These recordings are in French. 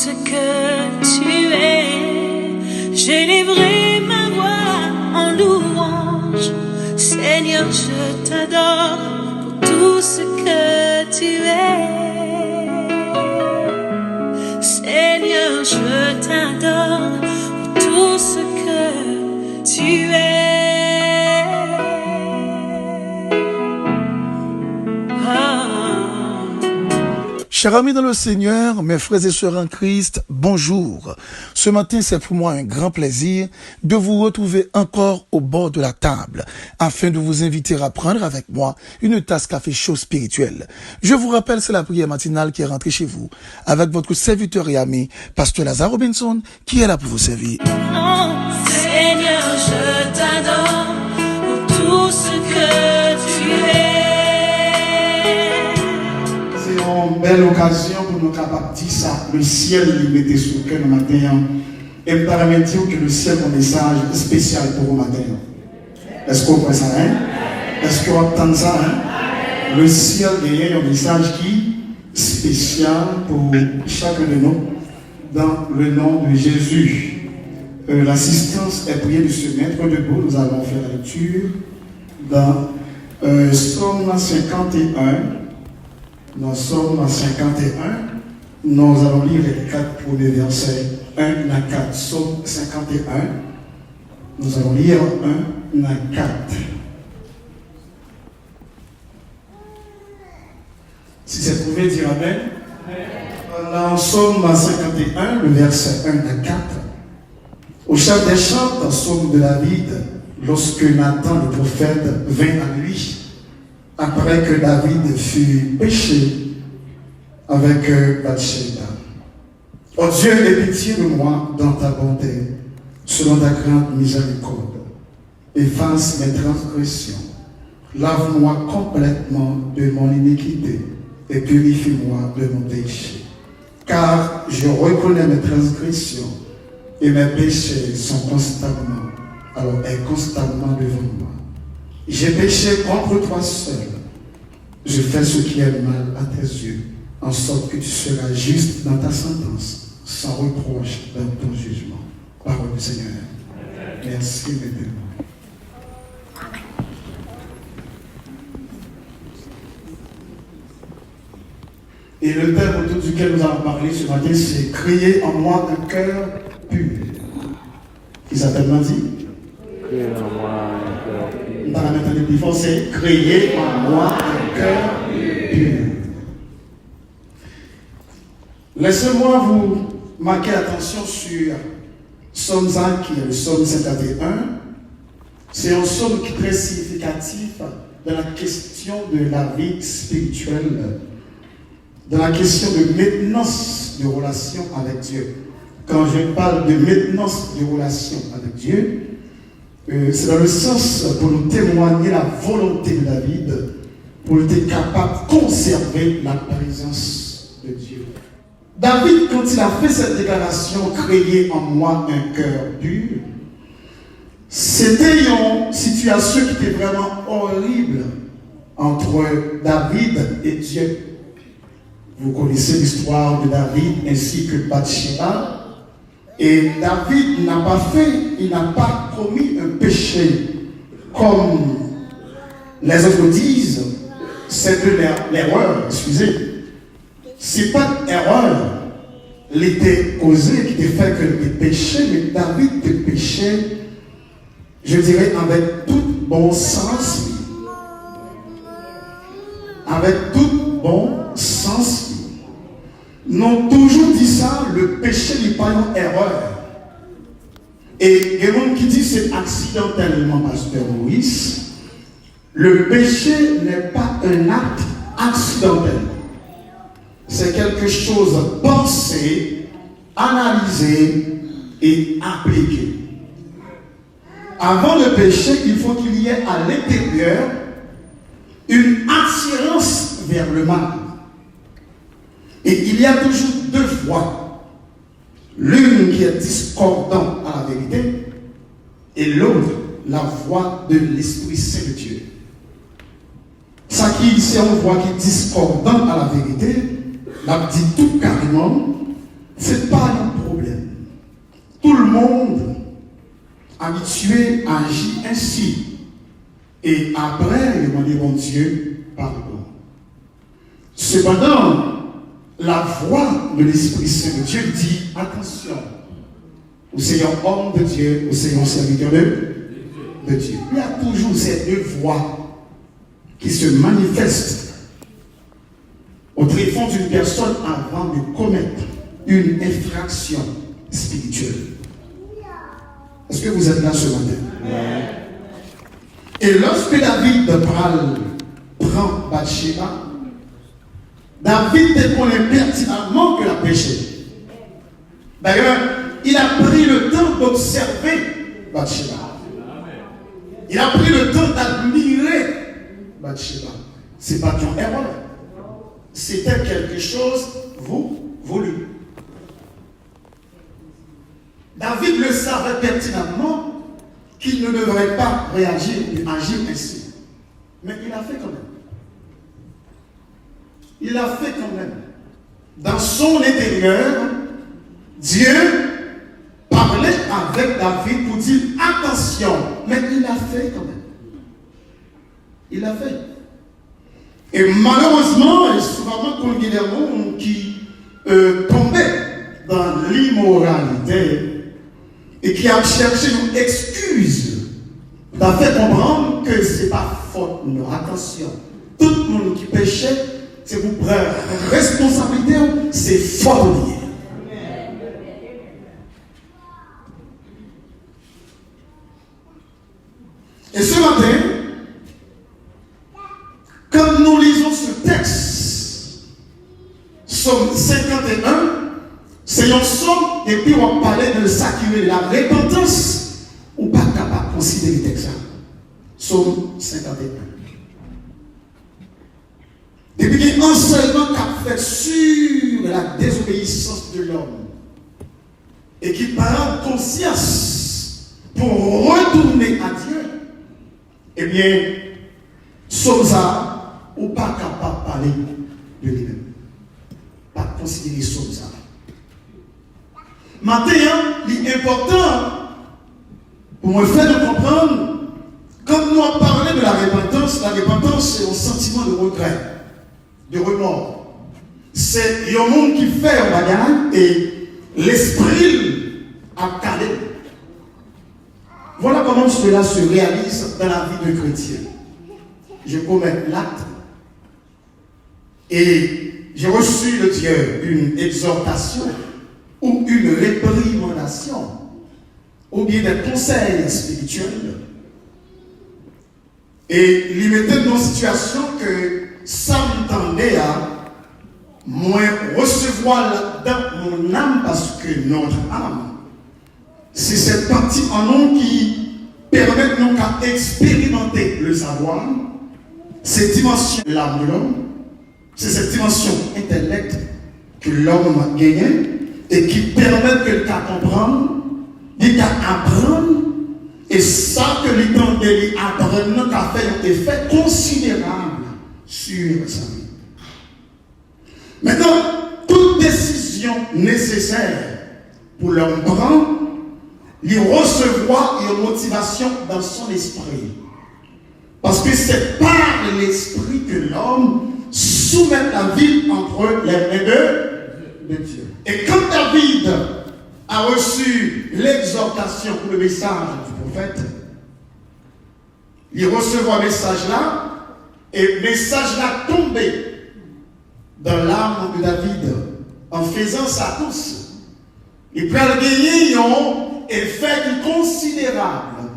ce que tu es. J'élèverai ma voix en louange. Seigneur, je t'adore pour tout ce que tu es. Seigneur, je t'adore pour tout ce que tu es. Chers amis dans le Seigneur, mes frères et sœurs en Christ, bonjour. Ce matin, c'est pour moi un grand plaisir de vous retrouver encore au bord de la table, afin de vous inviter à prendre avec moi une tasse café chaud spirituel. Je vous rappelle, c'est la prière matinale qui est rentrée chez vous, avec votre serviteur et ami, Pasteur Lazare Robinson, qui est là pour vous servir. Oh, Seigneur, je t'adore pour tout ce que tu es. C'est une belle occasion pour nous capables de dire ça. Le ciel lui mettait sur le cœur le matin. Et me permet de dire que le ciel a un message spécial pour vous matin. Est-ce qu'on voit ça, hein? Est-ce qu'on entend ça, hein? Le ciel a un message qui est spécial pour chacun de nous dans le nom de Jésus. L'assistance est priée de se mettre debout. Nous allons faire la lecture dans Psaume 51. Dans Psaume 51, nous allons lire les 4 premiers versets 1 à 4. Psaume 51, nous allons lire 1 à 4. Si c'est trouvé, dire Amen. Dans Psaume 51, le verset 1 à 4, au chef des chants, dans Psaume de David, lorsque Nathan le prophète vint à lui, après que David fut péché avec Bathsheba. Oh Dieu, aie pitié de moi dans ta bonté, selon ta grande miséricorde. Efface mes transgressions. Lave-moi complètement de mon iniquité et purifie-moi de mon péché. Car je reconnais mes transgressions et mes péchés sont constamment devant moi. J'ai péché contre toi seul. Je fais ce qui est mal à tes yeux, en sorte que tu seras juste dans ta sentence, sans reproche dans ton jugement. Parole du Seigneur. Merci, Maître. Et le thème autour duquel nous allons parler ce matin, c'est « Créer en moi un cœur pur ». Qui s'appelle Mandi? Créer en moi un cœur pur. Dans la méthode plus fort, c'est « Créer en moi un cœur pur ». Laissez-moi vous marquer attention sur Psaume 5, qui est le Psaume 51. C'est un psaume qui est très significatif dans la question de la vie spirituelle, dans la question de maintenance de relation avec Dieu. Quand je parle de maintenance de relation avec Dieu, c'est dans le sens pour nous témoigner la volonté de David, pour être capable de conserver la présence de Dieu. David, quand il a fait cette déclaration, créer en moi un cœur pur, c'était une situation qui était vraiment horrible entre David et Dieu. Vous connaissez l'histoire de David ainsi que Bathsheba. Et David il n'a pas commis un péché comme les autres disent, c'est de l'erreur, excusez. C'est pas erreur, l'était causé qui était fait que le péché, mais David était péché, je dirais, avec tout bon sens. Avec tout bon sens. Nous avons toujours dit ça, le péché n'est pas une erreur. Et il y a des gens qui disent c'est accidentellement, Pasteur Maurice. Le péché n'est pas un acte accidentel. C'est quelque chose pensé, analysé et appliqué. Avant le péché, il faut qu'il y ait à l'intérieur une attirance vers le mal. Et il y a toujours deux voies. L'une qui est discordante à la vérité et l'autre, la voie de l'Esprit Saint de Dieu. Ça qui c'est une voie qui est discordante à la vérité, la dit tout carrément, Ce n'est pas un problème. Tout le monde habitué agit ainsi. Et après, il demande bon Dieu, pardon. Cependant, la voix de l'Esprit Saint de Dieu dit, attention, vous êtes un homme de Dieu, vous êtes un serviteur de Dieu. Il y a toujours ces deux voix qui se manifestent au tréfonds d'une personne avant de commettre une infraction spirituelle. Est-ce que vous êtes là ce matin? Et lorsque David prend Bathsheba, David connaît pertinemment que la péché. D'ailleurs, il a pris le temps d'observer Bathsheba. Il a pris le temps d'admirer Bathsheba. Ce n'est pas ton erreur. C'était quelque chose voulu. David le savait pertinemment qu'il ne devrait pas réagir et agir ainsi. Mais il a fait quand même. Il a fait quand même. Dans son intérieur, Dieu parlait avec David pour dire attention. Mais il a fait quand même. Il a fait. Et malheureusement, et souvent qu'on dit des gens qui tombaient dans l'immoralité et qui a cherché une excuse pour faire comprendre que ce n'est pas faute. Non, attention. Tout le monde qui péchait, c'est vous prendre responsabilité, c'est faute lié. Et ce matin, quand nous lisons ce texte, Psaume 51, c'est un psaume, et puis on parlait de ça qui est la repentance, ou pas capable de considérer le texte. Psaume 51. Depuis qu'il y a un enseignement qui a fait sur la désobéissance de l'homme, et qui prend conscience pour retourner à Dieu, eh bien, Somza, ou pas capable de parler de lui-même. Pas considérer Somza. Maintenant, l'important pour me faire de comprendre, quand nous avons parlé de la repentance c'est un sentiment de regret, de remords. C'est un monde qui fait un bagage et l'esprit a calé. Voilà comment cela se réalise dans la vie de chrétien. Je commets l'acte et j'ai reçu de Dieu une exhortation ou une réprimandation ou bien des conseils spirituels et il mettait dans une situation que ça m'entendait à moins recevoir dans mon âme parce que notre âme c'est cette partie en nous qui permet donc à expérimenter le savoir, cette dimension de l'âme de l'homme, c'est cette dimension intellect que l'homme a gagné et qui permet que le cas comprendre, il cas apprendre, et ça que l'entendait apprendre a fait un effet considérable sur sa vie. Maintenant, toute décision nécessaire pour l'homme prendre, il recevoir une motivation dans son esprit. Parce que c'est par l'esprit que l'homme soumet la vie entre les mains de Dieu. Et quand David a reçu l'exhortation pour le message du prophète, il recevra un message là, et le message là tombé dans l'âme de David en faisant sa course. Il peut gagner un effet considérable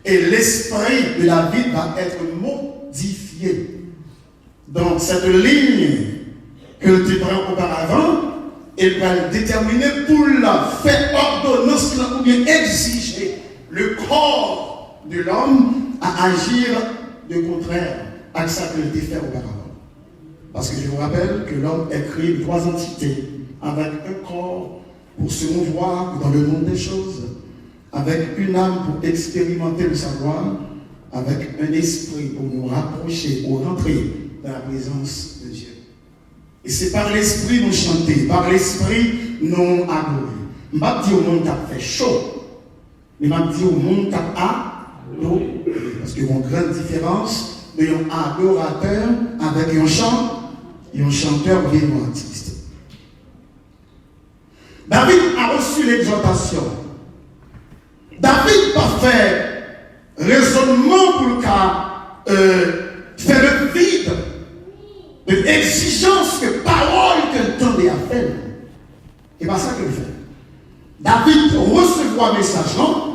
et l'esprit de la vie va être modifié. Donc cette ligne que tu prends auparavant, elle va déterminer pour la faire ordonnance ou bien exiger le corps de l'homme à agir de contraire à ce qu'il était fait auparavant. Parce que je vous rappelle que l'homme est créé de trois entités avec un corps pour se mouvoir dans le monde des choses, avec une âme pour expérimenter le savoir, avec un esprit pour nous rapprocher ou rentrer dans la présence de Dieu. Et c'est par l'esprit nous chanter, par l'esprit nous adorer. Je ne vais pas dire au monde qui a fait chaud, mais je vais dire au monde qui a adoré. Parce qu'il y a une grande différence de un adorateur avec un chanteur bien ou artiste. David a reçu l'exhortation. David n'a fait raisonnement pour faire le vide de l'exigence que parole que tendait à faire. Et pas ça qu'il fait. David recevoir un message, non?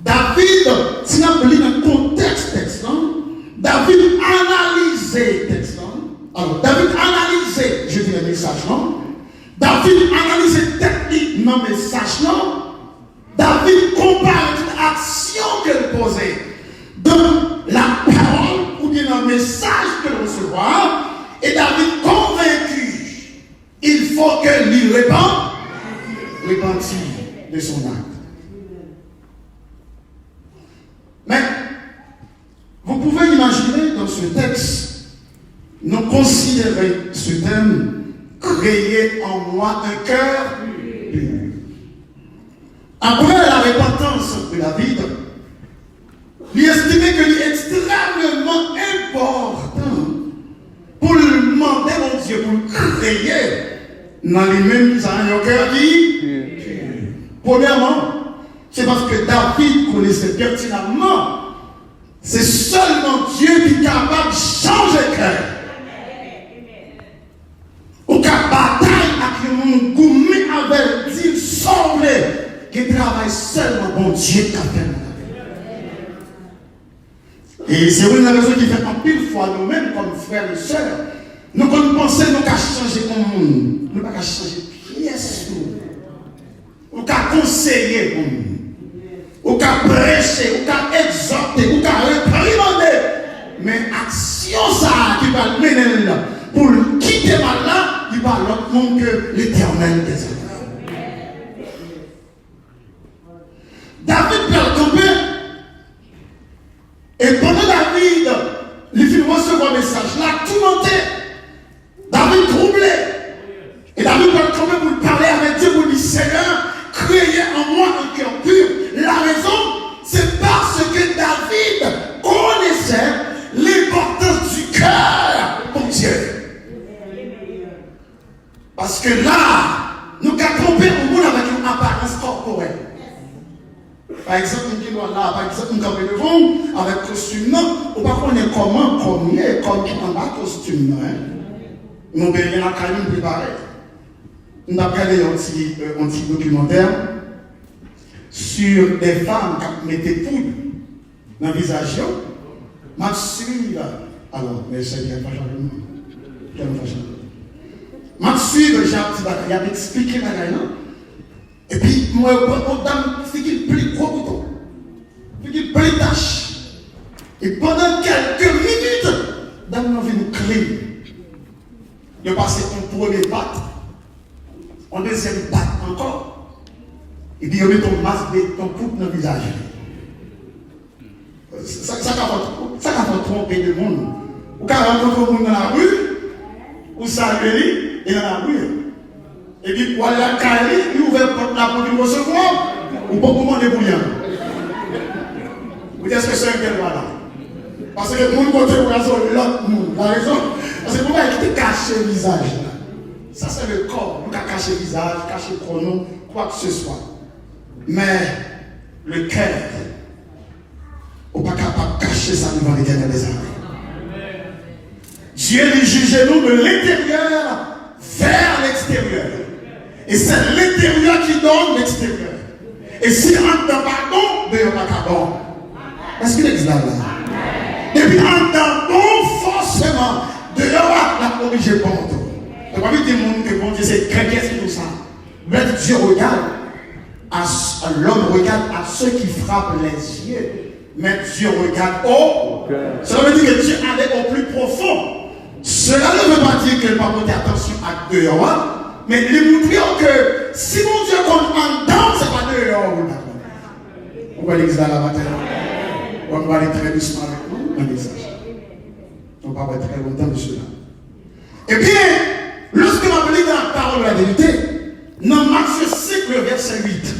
David, si on lit le contexte texte, non? David analysait le texte, non? Alors, David analysait, je dis le message, non? David analysait technique dans le message, non? David compare toute action qu'elle posait dans la parole ou bien dans le message qu'elle recevait. Et David convaincu, il faut que lui repentir de son acte. Mais vous pouvez imaginer dans ce texte, nous considérer ce thème, créer en moi un cœur pur. Après la repentance de David, lui estimait que c'est extrêmement important pour le demander mon Dieu, pour le créer dans les mêmes qui ont un cœur qui pur. Premièrement, c'est parce que David connaissait pertinemment, c'est seulement Dieu qui est capable de changer le cœur. Ou qu'à bataille avec le monde, gourmet avec Dieu, sauvé, qui travaille seulement bon Dieu qui a fait. Et c'est une raison qui fait en pile fois nous-mêmes, comme frères et sœurs, nous pensons que nous avons changé le monde. Nous n'avons pas changé pièce. Nous avons conseillé le monde. Nous avons prêché, nous avons exhorté, nous avons réprimandé. Mais action ça qui va mener là, pour quitter mal là, il va l'autre monde que l'Éternel des hommes. David peut tomber. Et pendant David, il fit recevoir un message là, tout monté. David troublé. Et David peut tomber pour parler avec Dieu, pour lui Seigneur, créer en moi un cœur pur. La raison, c'est parce que David connaissait l'importance du cœur pour Dieu. Parce que là, nous avons trompé au monde avec une apparence corporelle. Par exemple, nous sommes là, par exemple, nous sommes devant avec costume, non, on ne connaît pas comment, comme qui en bas costume, nous avons bien la caille préparée. Nous avons regardé un petit documentaire sur des femmes qui mettaient poudre dans le visage. Je suis là. Alors, mais c'est bien pas je suis le genre il a expliqué la gagne. Et puis, moi, je qu'il plie gros bouton. Il plie tâche. Et pendant quelques minutes, dans mon vie, nous clé. Il passe ton premier patte, en deuxième patte encore. Et puis, il met ton masque, ton poutre dans le visage. Ça va tromper le monde. Ou quand on rencontre le monde dans la rue, ou ça et dans la rue. Et puis, pour aller à la caille, il ouvre la porte du recevoir, ou pas pour demander bouillant. Vous dites, est-ce que c'est un quel voilà? Parce que tout le monde côté où l'autre monde. La raison, parce que pourquoi il te cache le visage? Ça, c'est le corps. Nous avons caché le visage, caché le pronom, quoi que ce soit. Mais le cœur, on n'est pas capable de cacher ça devant l'Éternel des armées. Dieu les juge nous de l'intérieur vers l'extérieur. Et c'est l'intérieur qui donne l'extérieur. Et si on ne donne pas bon, ben on n'a pas bon. Est-ce qu'il existe là? Et puis en tant bon, forcément, dehors, la corrigé bon. Il n'y a pas des gens que bon Dieu, c'est qu'est-ce que tout ça? Mais Dieu regarde, l'homme regarde à ceux qui frappent les yeux. Mais Dieu regarde au cœur. Cela veut dire que Dieu allait au plus profond. Cela ne veut pas dire qu'il n'a pas porté attention à dehors, mais il nous dit que si mon Dieu compte en dedans, ce n'est pas dehors. On va l'église à la bataille. On va aller très doucement avec nous dans le message. On va pas être très longtemps de cela. Et bien, lorsque l'on lit dans la parole de la vérité, dans Matthieu 5, le verset 8.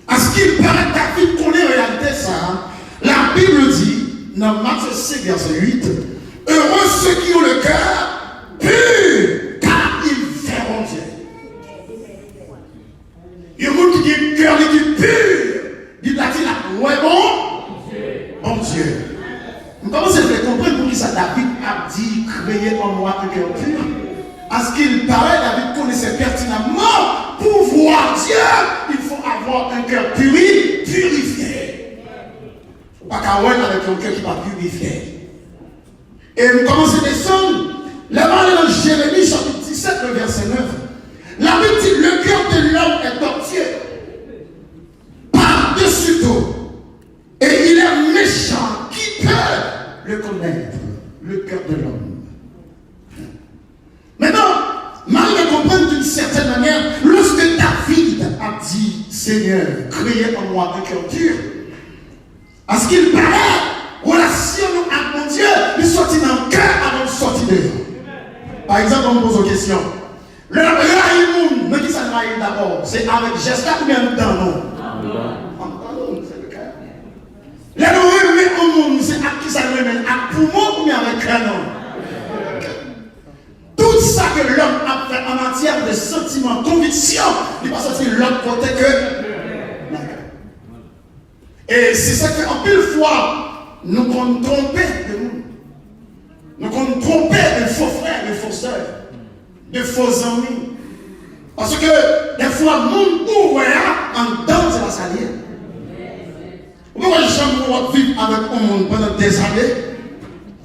À ce qu'il paraît, David connaît en réalité ça. La Bible dit, dans Matthieu 5, verset 8, heureux ceux qui ont le cœur pur, car ils verront Dieu. Il y a des gens qui ont le cœur qui est pur. Il a dit là, ouais, bon Dieu. Comment c'est fait comprendre pour qui ça David a dit créer en moi un cœur pur? À ce qu'il paraît, David connaissait pertinemment, pour voir Dieu, il faut avoir un cœur purifié. Il ne faut pas qu'à avec un cœur qui n'est pas purifié. Et nous commençons à descendre. Là-bas, dans Jérémie chapitre 17, le verset 9. La Bible dit, le cœur de l'homme est tortueux, par-dessus tout. Et il est méchant. Qui peut le connaître? Le cœur de l'homme. Maintenant, Marie va comprendre d'une certaine manière, lorsque David a dit, Seigneur, créez en moi un cœur pur, à ce qu'il paraît, relation avec mon Dieu, il sortit dans le cœur avant de sortir dehors. Par exemple, on me pose une question. Le raïmoun, mais qui ça raïm d'abord? C'est avec Jessica ou bien dans non? C'est le cœur. Les remet au monde, c'est à qui ça remet? À poumon ou bien avec canon? Tout ça que l'homme a fait en matière de sentiments, conviction, il ne va sortir de l'autre côté que. Et c'est ça qu'en pile fois, nous qu'on tromper de nous. Nous qu'on tromper de faux frères, de faux sœurs, de faux amis. Parce que des fois, nous ouvrons en dedans de la salière. Pourquoi j'aime vivre avec un monde pendant des années?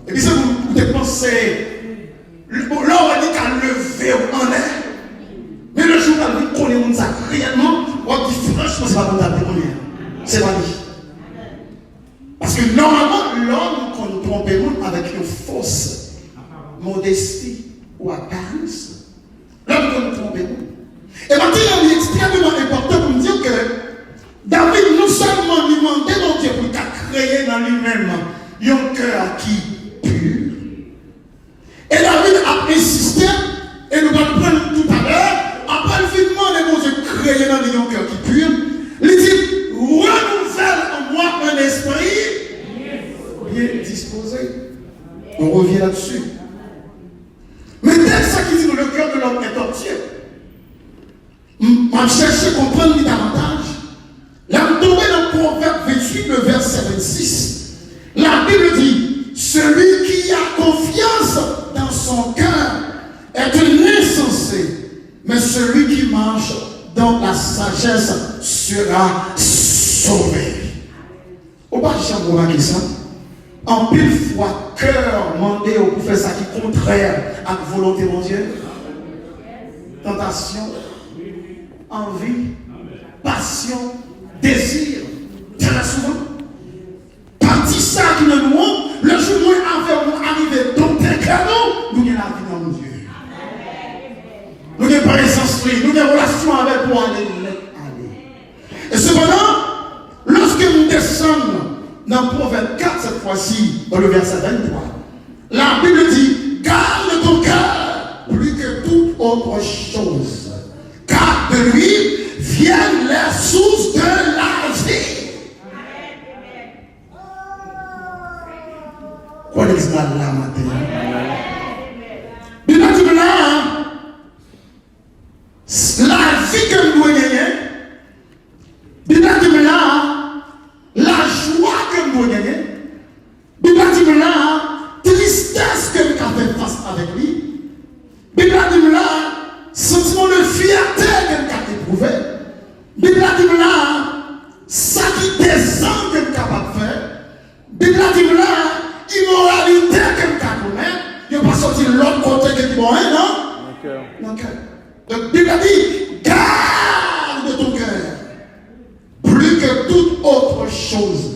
Et puis, si vous dépensez. Là, on dit qu'à lever en l'air. Mais le jour où on connaît ça réellement, on dit franchement, c'est pas comme ça. C'est pas dit. Parce que normalement, l'homme qu'on trompe avec une fausse modestie ou apparence, l'homme qu'on trompe. Et maintenant, il est extrêmement important pour me dire que David non seulement lui demandait mon Dieu pour créer dans lui-même un cœur qui pur. Et David a insisté, et nous allons prendre tout à l'heure, après le finalement de mon Dieu créé dans un cœur qui pur, il dit, renouvelle en moi un esprit bien disposé. On revient là-dessus. Mais dès ça qui dit que le cœur de l'homme est tortueux, on cherche à comprendre davantage. Là, on tombe dans le Proverbe 28, le verset 26. La Bible dit, celui qui a confiance dans son cœur est un insensé, mais celui qui marche dans la sagesse sera sauvé. Au bas de remarquer ça, en pile fois, cœur mandé pour faire ça qui est contraire à la volonté de Dieu. Tentation, envie, passion, désir, très souvent. Parti ça qui nous montre, le jour où nous arrivons dans tes canaux, nous avons la vie dans nos yeux. Nous avons présence, nous avons relation avec pour aller. Et cependant, lorsque nous descendons dans Proverbe 4, cette fois-ci, dans le verset 23, la Bible dit, garde ton cœur plus que toute autre chose, car de lui viennent les sources de la vie. Quoi est-ce que là matin? Bible dit là, la vie que nous gagnons, Bible dit là, la joie que nous gagnons, Bible dit là, tristesse que nous avons fait face avec lui, Bible dit là, sentiment de fierté que nous avons éprouvé, Bible dit là, ça qui descend que nous sommes capables de faire, Bible dit là, immoralité que nous avons commis, il n'y a pas sorti de l'autre côté que nous avons, non? Ok. Donc, Bible dit, garde ton cœur, plus que toute autre chose.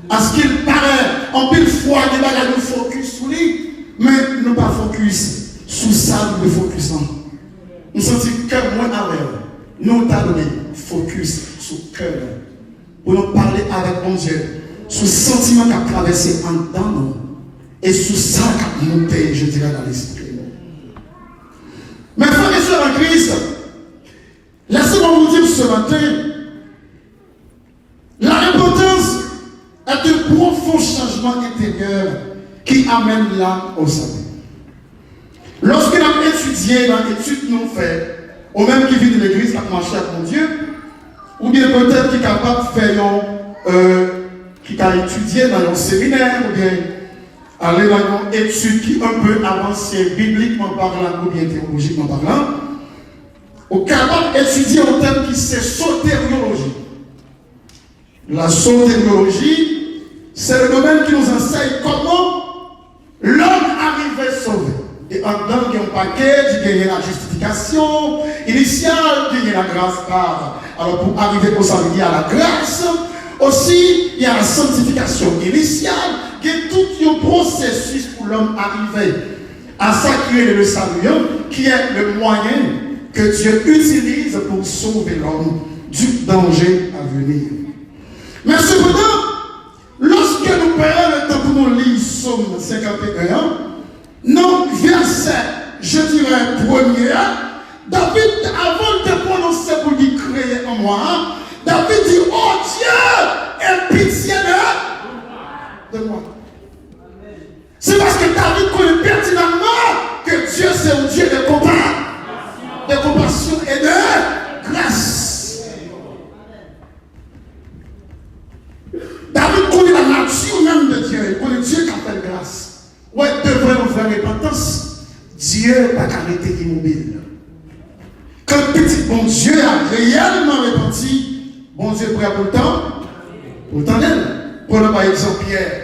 À ce qu'il paraît, en pile fois, il va nous focus sur lui, mais nous pas focus sur ça, nous focus non. Nous sentons que moins avec nous t'avons donné focus sur le cœur pour nous parler avec mon Dieu, sur le sentiment qui a traversé en dedans nous et sur ça qui a monté, je dirais, dans l'esprit. Mais frères et sœurs en Christ, les ce matin, la repentance est un profond changement intérieur qui amène l'âme au salut. Lorsque nous avons étudié dans l'étude nous fait, ou même qui vit de l'église qui a marché avec mon Dieu, ou bien peut-être qui est capable de faire qui a étudié dans un séminaire, ou bien aller dans une étude qui est un peu avancée bibliquement parlant ou bien théologiquement parlant, ou capable d'étudier un thème qui c'est sotériologie. La sotériologie, c'est le domaine qui nous enseigne comment l'homme arrive sauvé. Et en dedans, il y a un paquet, il y a la justification initiale, il y a la grâce par. Alors pour arriver au salut, il y a la grâce. Aussi, il y a la sanctification initiale, qui est tout un processus pour l'homme arriver à s'acquérir le salut, qui est le moyen que Dieu utilise pour sauver l'homme du danger à venir. Mais cependant, lorsque nous prenons le temps pour nous lire Psaume 51, non, verset, je dirais, premier, David, avant de prononcer pour lui créer en moi, David dit, oh Dieu, aie pitié de moi. C'est parce que David connaît pertinemment que Dieu c'est un Dieu de compassion et de grâce. David connaît la nature même de Dieu, il connaît Dieu qui appelle grâce. Ouais, devrait nous faire repentance. Dieu n'a qu'à rester immobile. Quand le petit bon Dieu a réellement repenti, bon Dieu prêt pour le temps, prenons par exemple Pierre.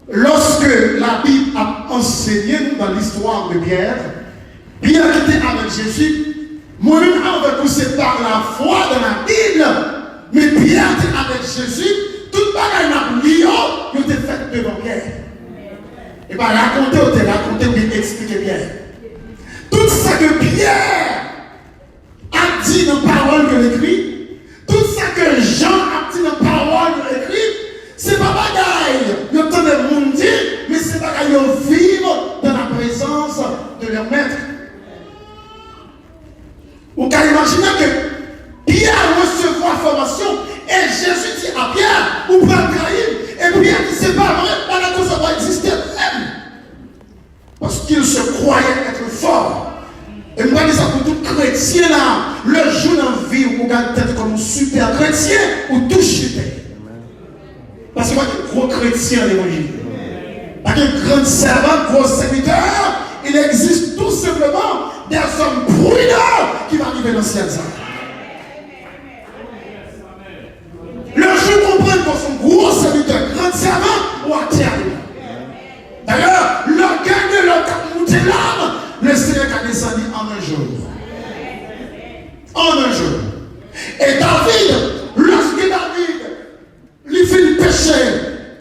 Lorsque la Bible a enseigné dans l'histoire de Pierre, Pierre était avec Jésus, moi-même avec vous c'est par la foi dans la Bible, mais Pierre était avec Jésus, toute bagaille n'a pas il était fait devant Pierre. Et bien raconter ou bien expliquer Pierre. Tout ça que Pierre a dit dans la parole que l'écrit, tout ça que Jean a dit dans la parole que l'écrit, c'est pas bagaille. Il y a tant de monde dit, mais c'est bagaille de vivre dans la présence de leur maître. Vous pouvez imaginer que Pierre recevra la formation et Jésus dit à Pierre, vous pouvez le trahir. Et Pierre dit, c'est pas vrai, la chose va exister même. Parce qu'il se croyait être fort. Et moi, je dis ça pour tout chrétien là, le jour dans la vie où vous gardez peut-être comme un super chrétien ou tout chuter. Parce que moi, je suis gros chrétien à l'évangile. Parce qu'un grand servant, gros serviteur, il existe tout simplement des hommes prudents qui vont arriver dans le ciel. Le jour où comprend qu'on sont gros serviteur, grand servant ou à terre. D'ailleurs, le gain de leur monté l'âme, le Seigneur a descendu en un jour. En un jour. Et David, lorsque David lui fait le péché,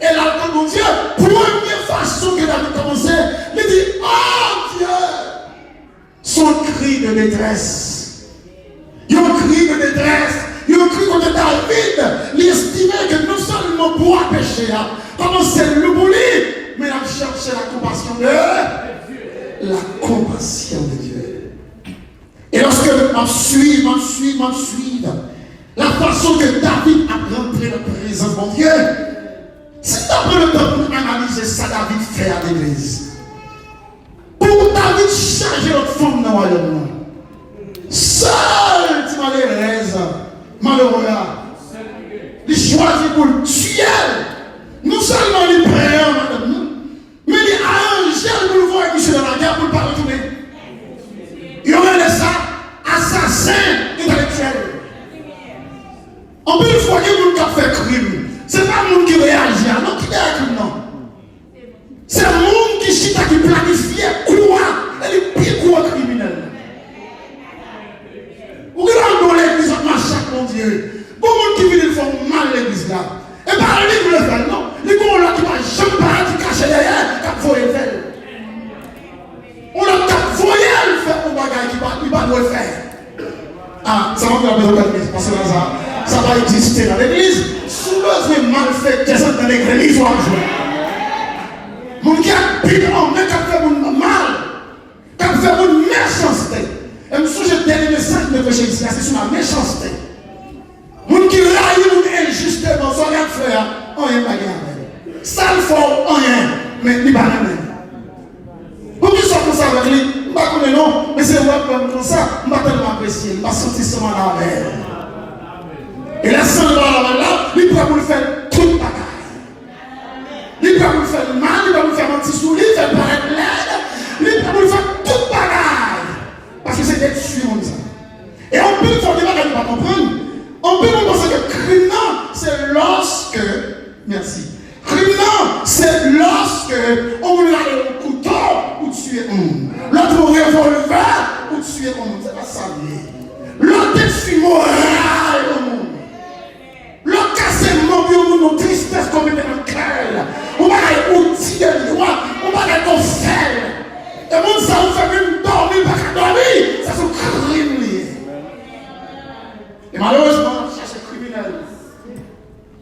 et là, comme mon Dieu, première façon que David commençait, il dit, oh Dieu, son cri de détresse. Il y a un cri de détresse. Il y a un cri contre David. Il estimait que non seulement pour pécher, comment c'est le bouli, mais il a cherché la compassion de Dieu. La compassion de Dieu. Et lorsque m'en suit, la façon que David a rentré dans la présence de mon Dieu, si tu prends le temps pour analyser ça, David fait à l'église. Pour David changer notre forme dans le royaume. Seul, tu m'as les malheureux là. Il choisit pour le tuer. Non seulement il prend, madame, mais il a arrangé pour le voir monsieur dans la guerre pour ne pas retourner. Il y aurait ça, assassin intellectuel. En plus, il faut que nous qui fait crime. Ce n'est pas le monde qui réagit, non, qui fait crime, non. C'est le monde qui chita, qui planifie, quoi, et les pires quoi criminels. Vous regardez l'église, chaque mon Dieu. Bon monde qui vient de faire mal l'église là. Et par là, il le fait, non. Les gens là qui ne vont jamais pas qui cacher derrière, qui vont le faire. On a qu'à voyer le faire pour bagage qui va le faire. Ah, ça va faire besoin de l'église, parce que ça va exister dans l'église. Sous besoin mal fait, descendre dans l'église, on va jouer. Mon qui a pire en main, qui a fait mal, qui a fait une méchanceté. Et Et nous sommes le dernier message de péché ici, c'est sur la méchanceté. Moun qui raille, moun injustement, son regarde frère, on y est pas gagné. Ça le faut, on y est, mais il n'y a pas gagné. Pour qui sont comme ça avec lui, je ne connais pas non, mais c'est moi comme ça, je ne vais pas tellement apprécier, je ne vais pas sentir seulement la mer. Et la sang de la là, il peut vous faire tout le bagage. Il peut vous faire mal, il peut vous faire un petit sourire, il peut paraître laide, il peut vous faire tout le bagage. Parce que c'est d'être sûr comme ça. Et on peut faire des bagages, on ne pas comprendre. On peut nous penser que criminel, c'est lorsque, merci, criminel, c'est lorsque on a un couteau pour tuer un. L'autre revolver pour tuer un. C'est pas ça. L'autre est moral au monde. L'autre casse mon nos tristesse comme une cœur. On va aller outil de droit, on va aller au fer. Et mon ça vous fait même dormir, pas dormir. Ça c'est crime. Et malheureusement, on cherche un criminel.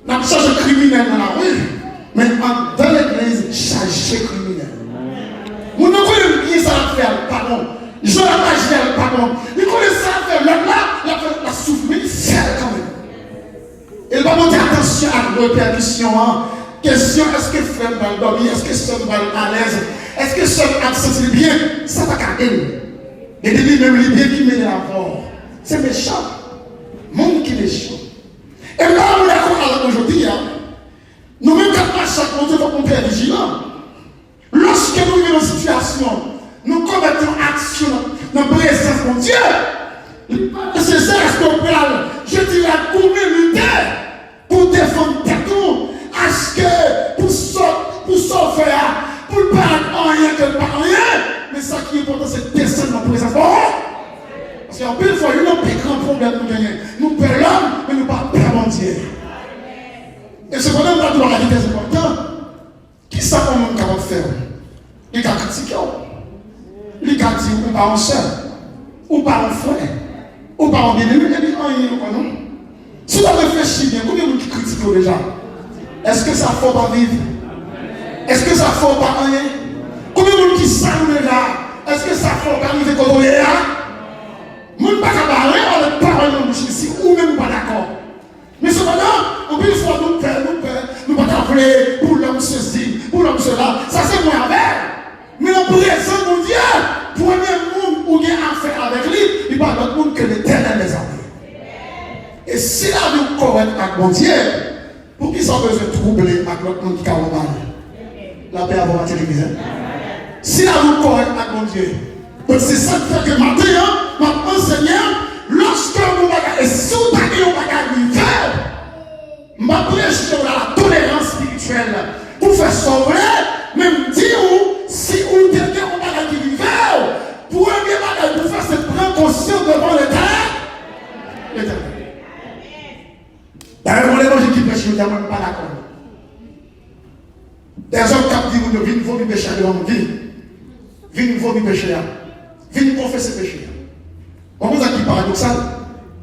On cherche un criminel dans la rue, mais dans l'église, chercher criminel. Vous ne connaissez bien ça à faire, pardon. Je ne l'imagine pas, pardon. Il connaît ça à faire, l'homme là, la souffre, mais il fait quand même. Il va monter attention à la répercussion. Question, est-ce que frère va dormir? Est-ce que soeur va à l'aise? Est-ce que soeur a senti bien? Ça va garder. Et depuis même les biens qui met la mort. C'est méchant. Monde qui est méchant. Et là, on est d'accord aujourd'hui. Nous-mêmes, quand on chaque monde, il faut qu'on soit vigilant. Lorsque nous vivons une situation, nous commettons action dans la présence de Dieu. C'est ça, est-ce qu'on peut, je dirais, communauté pour défendre tout, à ce que pour sauver, pour ne pas rien que pas rien, mais ça qui est important, c'est de descendre dans la présence de Dieu. Parce qu'en plus, il faut un plus grand problème nous gagner. Nous perdons l'homme, mais nous ne pas perdre Dieu. Et cependant, nous avons la vitesse importante. Qui ça qu'on est capable de faire? Il a critiqué. Il a dit, ou pas en soeur, ou pas en frère, ou pas en bien-aimé, il a dit, non. Si on réfléchit bien, combien de gens qui critiquent déjà? Est-ce que ça ne faut pas vivre? Est-ce que ça ne faut pas rien? Combien de gens qui saluent déjà? Est-ce que ça ne faut pas arriver comme on est là? Nous ne pouvons pas parler, on ne parle pas ici, ou même pas d'accord. Mais cependant, on peut une fois nous faire, nous ne pouvons pas appeler pour l'homme ceci, pour l'homme cela. Ça c'est moins avec. Mais en présence de Dieu, pour un monde où il y a affaire avec lui, il parle d'autre monde que l'Éternel les a. Et si la vie correcte avec mon Dieu, pour qui ça besoin de troubler avec l'autre monde qui a mal? La paix avant la télévision. Si la vie correcte avec mon Dieu, donc c'est ça qui fait que matin, notre enseignant, lorsque vous regardez, et si vous avez un bagage l'hiver, ma prêche sur la tolérance spirituelle, pour faire sauver, même dire si vous avez un bagage l'hiver, pour un bagage pour faire cette prendre conscience devant l'Éternel. D'ailleurs, mon évangile qui prêche, je ne suis même pas d'accord. Des hommes qui disent, vous ne vaut mieux pécher devant mon vie. Viens nous pécher. Viens confesser péché. On vous a dit paradoxal.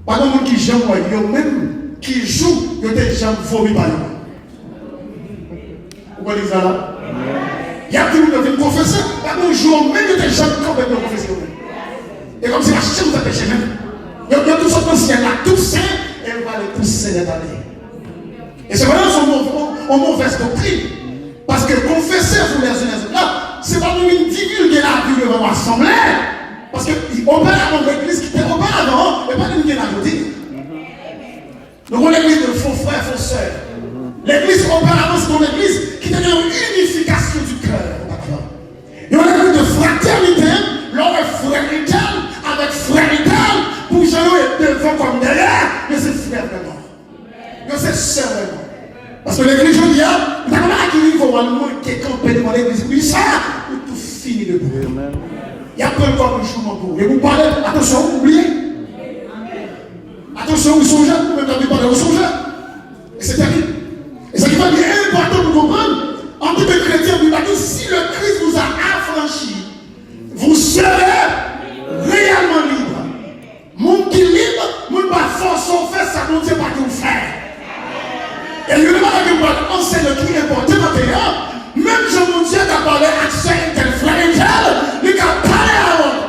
Pas de monde qui j'aime, il y a même qui joue, il y a des gens vomi par eux. Vous voyez ça là? Il y a plus de venir confesser. Pas de jour, même il y a des gens qui complètement confesser. Et comme si la chaîne de péché même. Il y a tout ça dans le ciel là, tout saint, et on va les pousser les années. Et c'est vraiment son mauvaise doctrine. Parce que confesser pour les uns là, c'est pas nous une divulguer la vie devant l'assemblée. Parce qu'auparavant, l'église qui était auparavant, et pas nous qui l'a ajouté. Donc, on est l'église de faux frères, faux sœurs. L'église auparavant, c'est une église qui était une unification du cœur. Et on est l'église de fraternité, l'on est frère avec frère pour jouer devant comme derrière, mais c'est frère vraiment. Mais c'est sœur vraiment. Parce que l'église, je dis, il y a un qui va voir le monde qui est campé devant l'église, puis ça, tout finit de bout. Il y a peu encore de choses en cours. Et vous parlez, attention, vous oubliez. Attention, vous songez, vous même quand vous parlez, vous songez. Et c'est terrible. Et ça qui va bien important pour comprendre, en tant que chrétien, vous dites, si le Christ vous a affranchi, vous serez réellement libre. Monde qui est libre, monde pas force au fait, ça ne sait pas tout faire. Et il y a une manière que vous enseignez qui est important maintenant. Même Jean-Mon-Dieu qui a parlé à tel frère et tel, il a parlé à l'autre.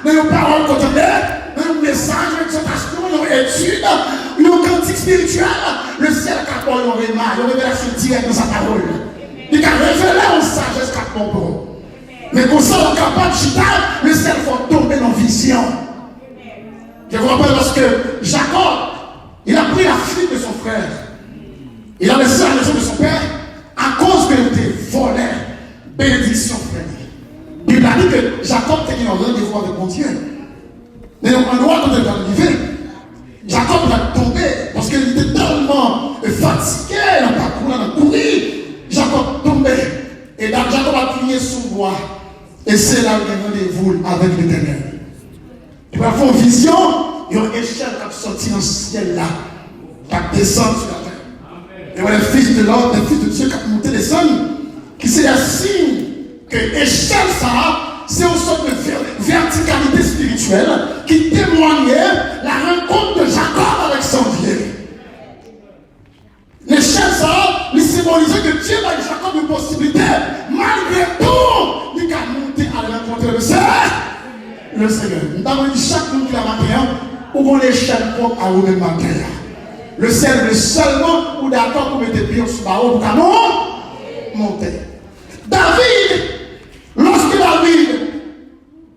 dans nos paroles qu'on entendait, dans nos messages, nos exhortations, nos études, nos cantiques spirituels, le ciel a capable de une révélation directe dans sa parole. Il a révélé en sagesse capable pour. Mais comme ça, on est capable de chiter, le ciel faut tomber dans la vision. Je vous rappelle lorsque Jacob, il a pris la fuite de son frère. Il a laissé la maison de son père à cause qu'il était volé. Bénédiction, frère. Il a dit que Jacob était en rendez-vous avec mon Dieu. Mais on doit quand il est arrivé, Jacob a tombé parce qu'il était tellement fatigué dans le parcours, dans le courir. Jacob tombait. Et donc Jacob a plié son bois. Et c'est là qu'il y a rendez-vous avec l'Éternel. Tu vas faire une vision, il y a une échelle qui a sorti dans le ciel là, qui a descendu sur la terre. Et voilà les fils de l'ordre, les fils de Dieu qui ont monté les hommes, qui c'est un signe que l'échelle ça, c'est une sorte de verticalité spirituelle qui témoignait la rencontre de Jacob avec son Dieu. L'échelle ça, il symbolisait que Dieu a eu Jacob une possibilité, malgré tout, il a monté à la rencontre de le Seigneur. Nous avons dit chaque monde qui a matin, où on l'échelle propre à vous-même matin. Le Seigneur veut seulement ou d'accord pour mettre pieds sur barreau pour monter. David, lorsque David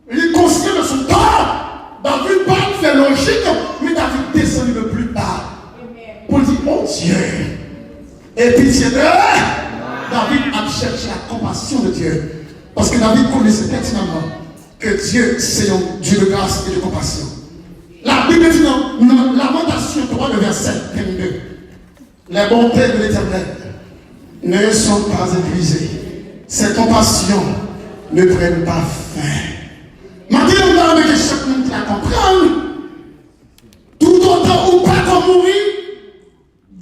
est conscient de son corps, David pas fait logique, mais David descend le plus bas pour dire, oh Dieu, et pitié de David a cherché la compassion de Dieu. Parce que David connaissait pertinemment que Dieu, c'est un Dieu de grâce et de compassion. La Bible dit dans Lamentation 3, le verset 22, les bontés de l'Éternel ne sont pas épuisées. Ses compassions ne prennent pas fin. Maintenant, on a que chaque monde la comprenne. Tout autant ou pas qu'on mourir,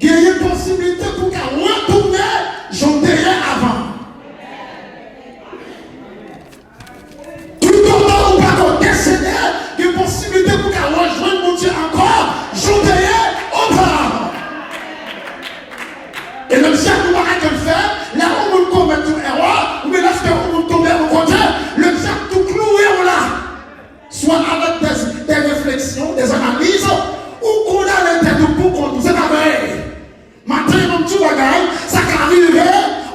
il y a une possibilité pour qu'elle retourne, j'en dirai avant. Il y a une possibilité pour qu'elle rejoigne mon Dieu encore, j'oubliais auparavant. Et le diable nous arrête de le faire, là où on commet tout erreur, ou bien lorsque on tombe au contraire, le diable tout cloué là. Soit avec des réflexions, des analyses, ou qu'on a les têtes pour qu'on nous énerve. Matin, mon petit bagaille, ça arrive,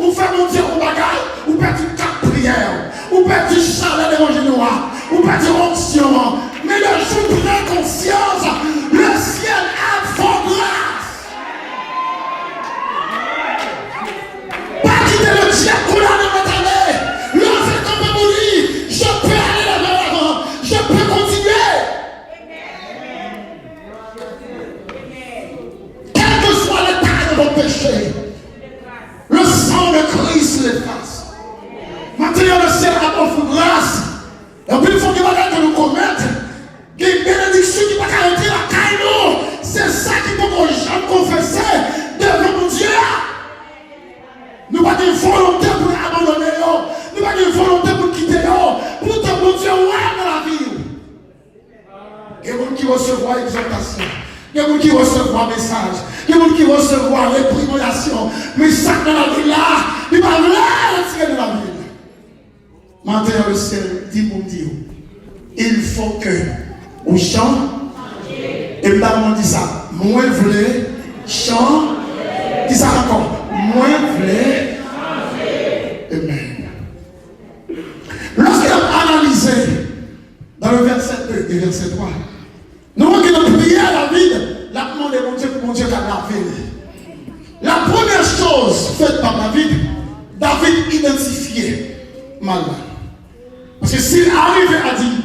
ou faire mon Dieu au bagaille, ou perdre une carte prière, ou perdre du chalet d'évangile noir, ou perdre une onction. Mais le jour de la conscience, le ciel a fort grâce. Pas quitter le diable pour la année. Lorsque quand je mourir, je peux aller de l'avant, je peux continuer. Quel que soit l'état de vos péchés, le sang de Christ l'efface. Maintenant, le ciel a fort grâce. Et puis, il faut que nous commettent. Il y a une bénédiction qui va arrêter la caille. C'est ça qui peut qu'on jamais confesser devant mon Dieu. Nous n'avons pas de volonté pour abandonner. Nous n'avons pas de volonté pour quitter. Pourtant, mon Dieu, ouais, dans la vie. Il y a des gens qui recevront exhortation. Il y a des gens qui recevront message. Il y a des gens qui recevront réprimandation. Mais ça, dans la vie là, il va retirer de la vie. Maintenant, le ciel dit pour Dieu, il faut que on chante. Et puis, on dit ça. Moi, je voulais chanter. Dis ça encore. Moi, je voulais chanter. Amen. Lorsqu'il a analysé dans le verset 2 et verset 3, nous avons prié à David, la demande de mon Dieu pour mon Dieu qu'à David. La première chose faite par David identifiait mal. Parce que s'il arrivait à dire,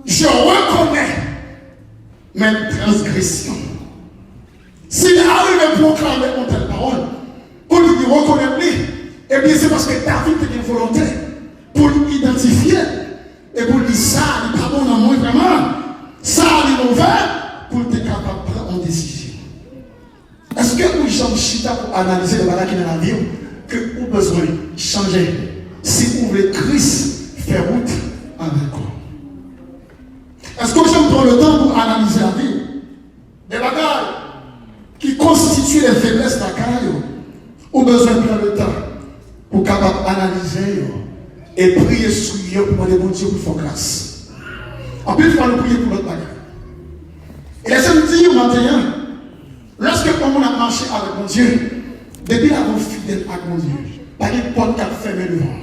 je reconnais mes transgressions. S'il arrive à proclamer une telle parole, pour lui reconnaître lui, eh bien c'est parce que David a une volonté pour l'identifier et pour lui ça, il n'est pas bon dans moi vraiment, ça il est mauvais, pour être capable de prendre une décision. Est-ce que vous changez chita pour analyser le malade qui est dans la vie, que vous avez besoin de changer si vous voulez Christ faire route avec vous? Est-ce que je prends le temps pour analyser la vie? Des bagages qui constituent les faiblesses de la carrière, ou besoin de prendre le temps pour capable analyser et prier sur eux pour demander bon Dieu pour faire grâce. En plus, il faut nous prier pour notre bagage. Et les samedis au matin, lorsque on a marché avec mon Dieu, depuis la vie fidèle à mon Dieu, pas de porte qui a fermé devant.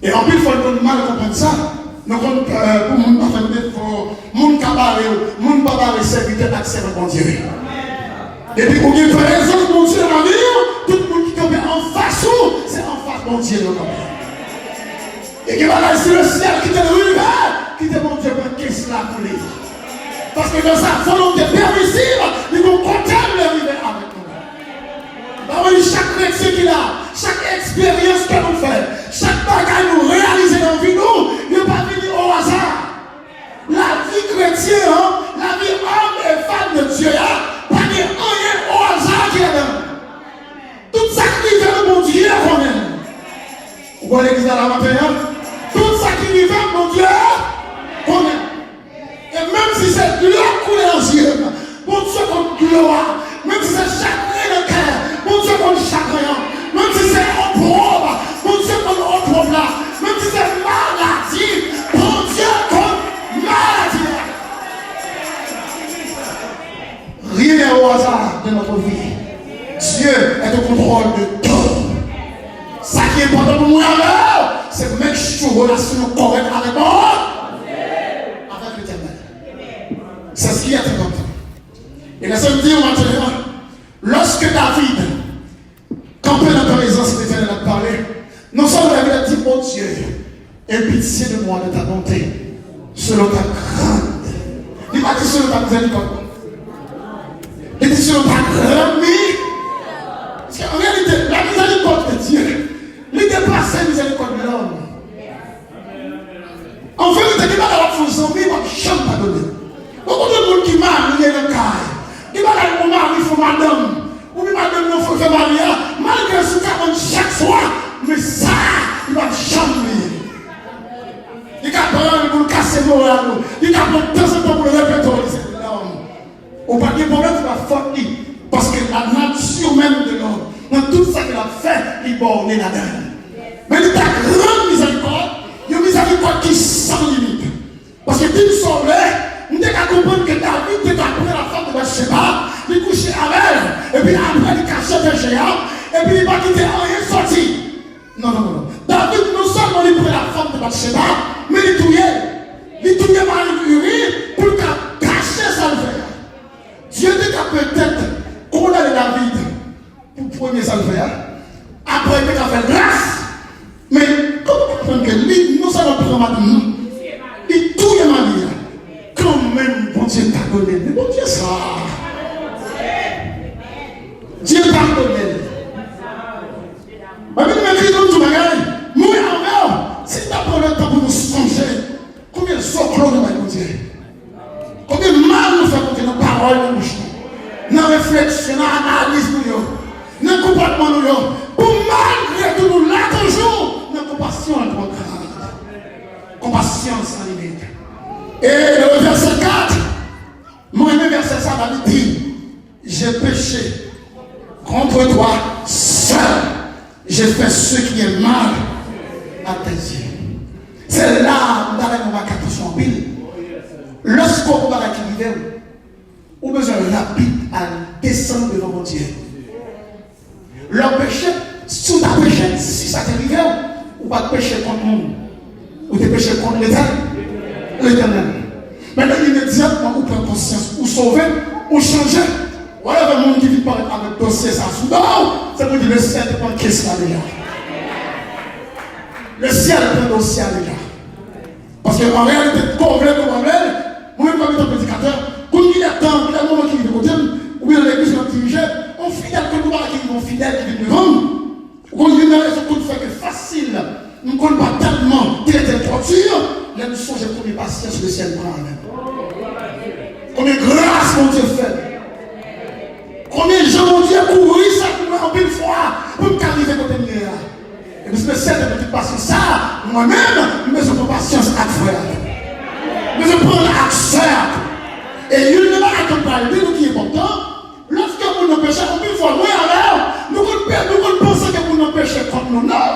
Et en plus, il faut mal comprendre ça. Donc, pour mon partenaire, il faut mon cabaret, mon cabaret serviteur accès à mon Dieu. Et puis, pour qu'il y ait présence, mon Dieu, dans la vie, tout le monde qui tombe en face, c'est en face, mon Dieu, dans la vie. Et qui va là, c'est le ciel qui te l'univers, qui te montre qu'est-ce qu'il a voulu. Parce que dans sa volonté permissive, ils vont compter l'univers avec nous. Chaque lecture qu'il a, chaque expérience que nous faisons, chaque bagaille nous réalisons dans la vie, nous, il n'est pas venu au hasard. La vie chrétienne, la vie homme et femme de Dieu, pas de rien au hasard qui est là. Tout ça qui vient de mon Dieu, qu'on aime. Vous voyez l'église à la matin, tout ça qui vient de mon Dieu, qu'on aime. Et même si c'est gloire coulée dans les yeux, mon Dieu qu'on gloire, même si c'est chagrin de cœur, mon Dieu qu'on chagrin, même si c'est opprobre, mon Dieu qu'on opprobre là, même si c'est maladie, mon Dieu qu'on maladie. Rien n'est au hasard de notre vie. Dieu est au contrôle de tout. Ça qui est important pour moi, c'est de mettre une relation correcte avec moi. C'est ce qui est important. Et la seule dit au matin, lorsque David, campé dans la présence de l'Éternel, a parlé, non seulement David a dit, mon Dieu, aie pitié de moi, de ta bonté, selon ta grande. Il m'a dit selon ta miséricorde. Il dit selon ta grande. Parce qu'en réalité, la miséricorde de Dieu, il dépasse la miséricorde de l'homme. En vérité, il va avoir son zombie, il va jamais pas donner. Beaucoup de monde qui marient dans le cas. Il va aller au mari, il faut madame. Ou bien madame, il faut faire mariage. Malgré ce qu'il a chaque soir, mais ça, il va jamais. Il va prendre pour casser le moral. Il va prendre temps en temps pour le répéter. Au pas de problème, il va faire. Parce que la nature même de l'homme, dans tout ça qu'il a fait, il borne là-dedans. Mais il a grande miséricorde. Il y a une miséricorde qui sans limite. Parce que qu'il sauvait, nous devons comprendre que David était après la femme de Bathsheba, il couchait avec elle, et puis après il cachait des géants, et puis il va quitter rien sorti. Non. David, non seulement il prenait la femme de Bathsheba, mais il tuait. Il tuait Marie-Uri pour cacher sa vie. Dieu dit qu'à peut-être condamné David pour le premier salvaire, après il a fait grâce. Mais comment comprendre que lui, non seulement prend Marie, il tuait Marie. Quand même, bon Dieu t'a donné. Mais bon Dieu, ça. Dieu t'a donné. Mais nous m'écrivons comme tout bagage. Moi, si tu as pris le temps pour nous songer, combien de soclos nous avons Dieu? Combien de mal nous fait compter nos paroles, nos bouches, nos réflexions, nos analyses, nos comportements, pour malgré tout, nous là toujours, notre compassion est trop grande. Compassion sans limite. Et le verset 4, moi-même verset ça, David dit, j'ai péché contre toi seul. J'ai fait ce qui est mal à tes yeux. C'est là où nous avons une attention en pile. Lorsqu'on va à l'hiver, on a besoin rapide à descendre devant mon Dieu. Leur péché, si tu as péché, si ça t'arrive, ou pas de péché contre nous, ou de péché contre l'Éternel. Maintenant, immédiatement, vous prenez conscience, ou sauver, ou changer. Voilà le monde qui vit parler avec dossier, ça soudain. C'est pour dire le ciel dépend de qu'est-ce qu'il y a déjà. Le ciel dépend de dossier déjà. Parce qu'en réalité, comme on veut, moi-même, comme étant prédicateur, quand il y a temps, il y a un moment qui vient de côté, ou bien l'église qui dirige, on fidèle que nous qui vont fidèles qui viennent devant. Quand il y a une raison qu'on fait que facile, nous ne connaissons pas tellement traiter de torture, là nous sommes combien de patience le ciel prend. Combien de grâce mon Dieu fait. Combien de gens mon Dieu courir ça pour moi en pile fois pour me arriver côté de là. Et puis je me sers de petite patience. Ça, moi-même, je me prends patience à frère. Mais je prends l'accès. Et il ne va pas parler de nous qui est important. Lorsque vous nous péchez, on peut voir, oui, alors, nous pensons que vous nous péchez contre nous. Non.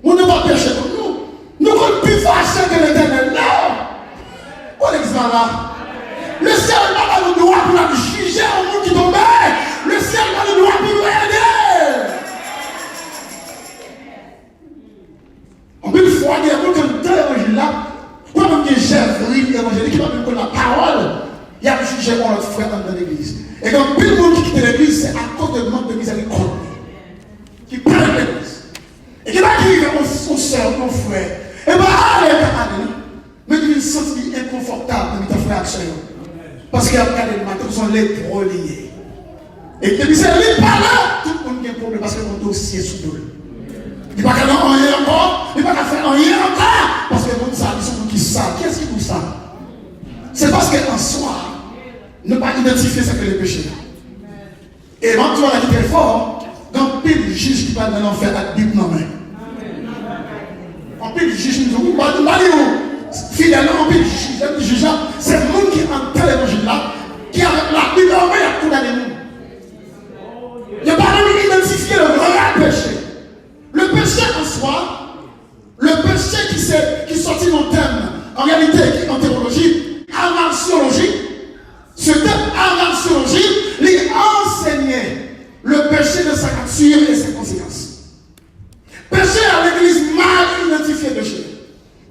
Vous ne pas pécher contre nous. Nous ne pouvons plus fâcher de l'Éternel. qui est évangélique, qui va même connaître la parole, il y a jugé mon autre frère dans l'église. Et quand tout le monde qui quitte l'église, c'est à cause de manque de miséricorde. Qui parle de l'église. Et qui va dire à mon soeur, mon frère, et bien, allez, mais il se sent inconfortable de mes frères et sœurs. Parce qu'il y a des matins qui sont les proliés. Et qui disent, il pas là, tout le monde a un problème parce que mon dossier est sous l'eau. Il n'y a pas qu'à faire rien encore, il n'y a pas qu'à faire rien encore. Parce que mon ça, ils sont qui savent. Qui est-ce qui vous savent? C'est parce qu'en soi, ne pas identifier ce que les péchés. Et éventuellement, il est fort, quand pile juge qui va dans l'enfer à la Bible, non, mais. En pile juge, nous disons, fidèlement, en pile juge, c'est le monde qui entend l'évangile là, qui avec la Bible, il y a tout dans les mondes. Il n'y a pas de identifier le vrai péché. Le péché en soi, le péché qui sortit dans le thème, en réalité, qui en théologie, amartiologie, ce thème amartiologie, lui enseignait le péché de sa nature et ses conséquences. Péché à l'église mal identifié de Dieu.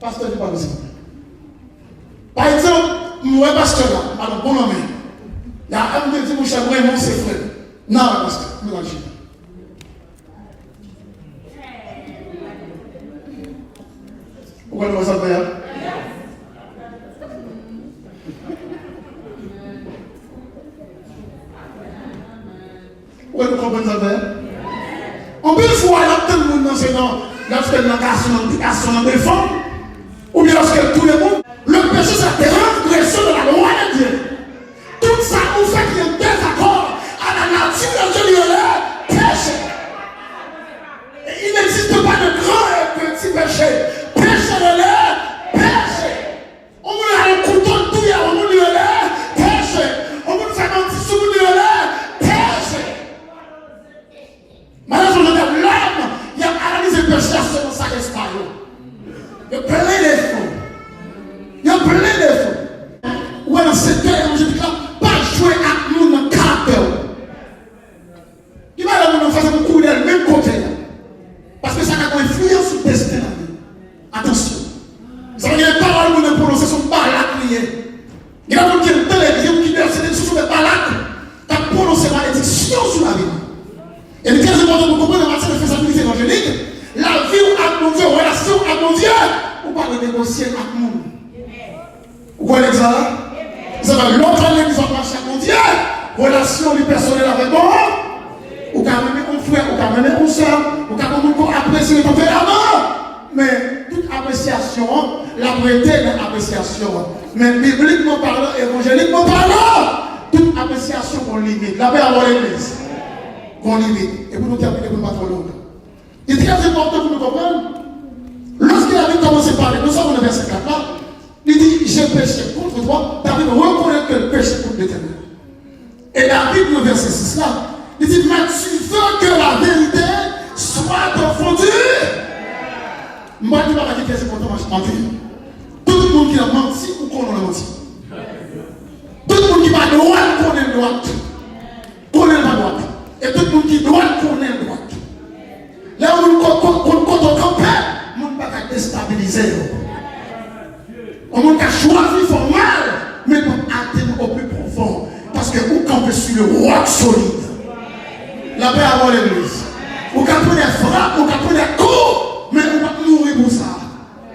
Pasteur, je ne pas possible. Par exemple, moi, pasteur là, alors bon homme, il y a un qui dit, mon cher, vraiment, c'est frère. Non, pasteur, nous l'avons dit. Pourquoi nous ça faire? Pourquoi nous comprenons ça faire? On peut le voir, tout le monde dans ce nom, lorsque le garçon défend, ou bien lorsque tout le monde, le péché, c'est la transgression de la loi de Dieu. Tout ça, on fait qu'il y a un désaccord à la nature de Dieu, il y a péché. Et il n'existe pas de grand et petit péché. Péché de l'air, péché. On vous a un couteau de douille, on vous dit l'air, péché. On vous fait un petit sou de l'air, péché. Malheureusement, l'homme, il a analysé le péché selon sa escale. Il y a plein de défauts. Il y a plein de défauts. Ou dans cette terre évangélique-là, pas jouer avec nous dans le caractère. Il va aller nous faire un coup d'elle, même côté. Parce que ça a une influence sur le destin. Attention. Ça veut dire que les paroles que nous prononcées sont balaques liées. Il y a des gens qui ont télévision qui versent sur des balaques qui ont prononcé malédiction sur la vie. Et le très important pour comprendre en matière de faisabilité évangélique, la vie avec mon Dieu, relation avec mon Dieu, ou pas de négocier avec mon Dieu. Vous voyez ça? Vous avez l'autre année qui sont marché avec mon Dieu, relation personnelle avec moi, ou quand même mon frère, ou quand même mon soeur, ou quand même apprécier le tempérament. Mais toute appréciation, la vérité est l'appréciation. Mais bibliquement parlant, évangéliquement parlant, toute appréciation qu'on limite. La paix avant l'église. Qu'on limite. Et pour nous terminer, pour ne pas trop long. Il est très important pour nous comprendre. Lorsqu'il avait commencé à parler, nous sommes dans le verset 4 là, il dit, j'ai péché contre toi. David reconnaît que le péché contre l'Éternel. Et David, dans le verset 6 là, il dit, mais tu veux que la vérité soit confondue. Moi, je ne vais pas dire que c'est important de mentir. Tout le monde qui a menti ou qu'on a menti. Tout le monde qui va droit connaît le droit. Connaît la droite. Et tout le monde qui doit connaît le droit. Là où on campait, on ne va pas déstabiliser. On va choisir son mal, mais pour atteindre au plus profond. Parce que vous campez sur le roc solide. La paix avant l'église. Vous campez des frappes, vous campez des coups. Mais on va mourir pour ça.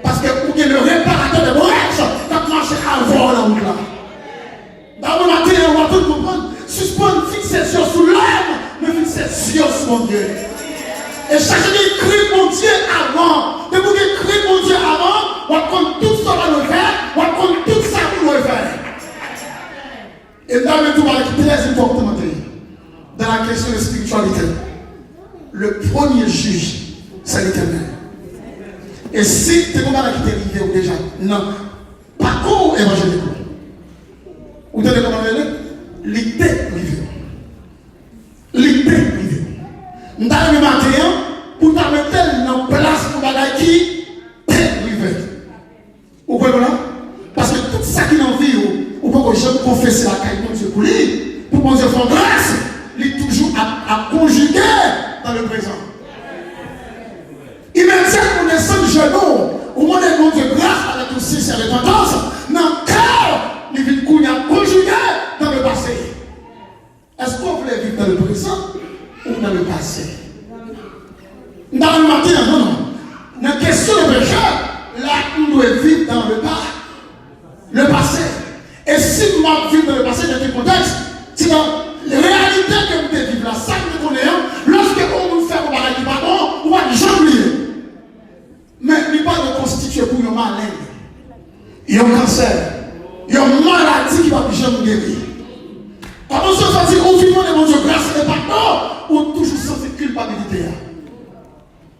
Parce que vous êtes le réparateur de brèches qui a marché avant la route là. Dans le matin, on va tout comprendre. Suspendre, fixer sur l'homme, mais fixer sur mon Dieu. Et chaque d'écrire mon Dieu avant. De vous écrire mon Dieu avant, on va prendre tout ça à le faire, on va prendre tout ça pour le faire. Et dans le tour qui est très important dans la question de spiritualité, le premier juge, c'est l'Éternel. Et si tu es comme qui t'es arrivé déjà, non, parcours évangélique, ou tu es comme l'idée privée. L'idée privée. Nous avons le matin pour te mettre en place pour bagaille qui est privée. Vous comprenez? Parce que tout ça qui est en vie, ou pour que je confesse la caille de Dieu pour lui, pour que Dieu fasse grâce, il est toujours à conjuguer dans le présent. Il me dit qu'on descend du genou, au moment où Dieu grâce avec aussi ses repentances, le passé. Dans le matin, non, non. La question de péché, là, on doit vivre dans le passé. Et si moi vivre dans le passé, dans quel contexte? C'est dans la réalité que vous devez vivre là, ça que nous connaissons. Lorsque on nous fait un bagage du pardon, on va jamais oublier. Mais il n'y a pas de constituer pour une maladie. Il y a un cancer. Il y a une maladie qui va jamais guérir. Quand on se fait dire, au vivant de mon Dieu, grâce et pardon, on toujours senti culpabilité.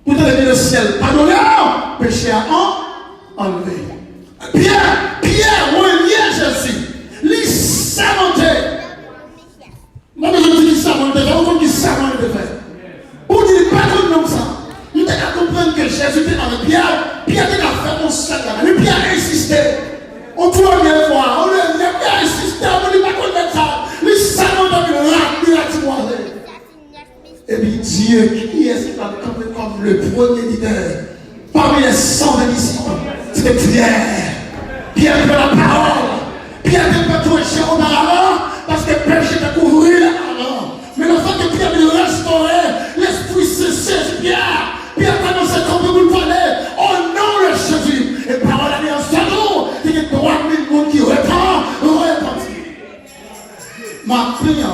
Pour te lever le ciel, pardonner, péché à enlever. Pierre, ou un lien Jésus, lui s'inventer. Moi, je dis qu'il s'invente, on dit s'invente de faire. Pour dire, pas comme ça. Nous devons comprendre que Jésus était avec Pierre. Pierre était fait mon sac. Mais Pierre a insisté. On peut bien voir. On a insisté. On ne dit pas qu'on met ça. Lui s'invente de la ramener. Et puis Dieu, qui est-ce qui va camper comme le premier leader parmi les 120 disciples? C'était Pierre. Pierre de la parole. Pierre ne peut pas toucher auparavant parce que le péché t'a couvert avant. Mais le fait que Pierre lui restaurer, l'esprit cessé Pierre. Pierre t'a annoncé qu'on peut vous parler au nom de Jésus. Et parole à dire en ce jour, il y a 3000 personnes qui repentent. Ma prière.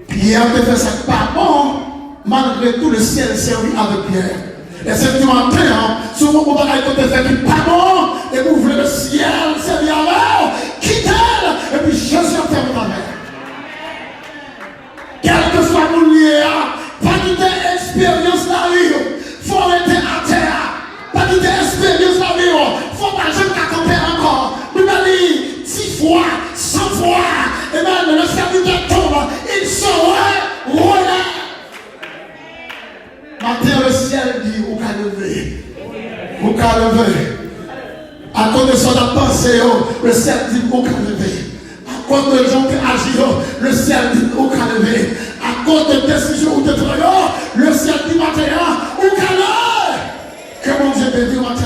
Pierre te fait ça pas bon, malgré tout le ciel servi avec Pierre. Et c'est du matin, souvent vous avez te fait pas bon, et vous voulez le ciel servi avec, quittez-le, et puis Jésus enterre ta mère. Quel que soit mon lien, pas quitter expérience la vie, faut arrêter à terre, pas quitter expérience la vie, faut pas jamais camper encore. Nous allons 10 fois, 100 fois, et même le serviteur tombe, il sera relève. Matin, le ciel dit, au cas levé. Au cas levé. À cause de son pensée, le ciel dit, au cas levé. À cause de gens qui agissent, le ciel dit, au cas levé. À cause de décisions ou de travail, le ciel dit, matin, au cas levé. Que mon Dieu te dit, matin,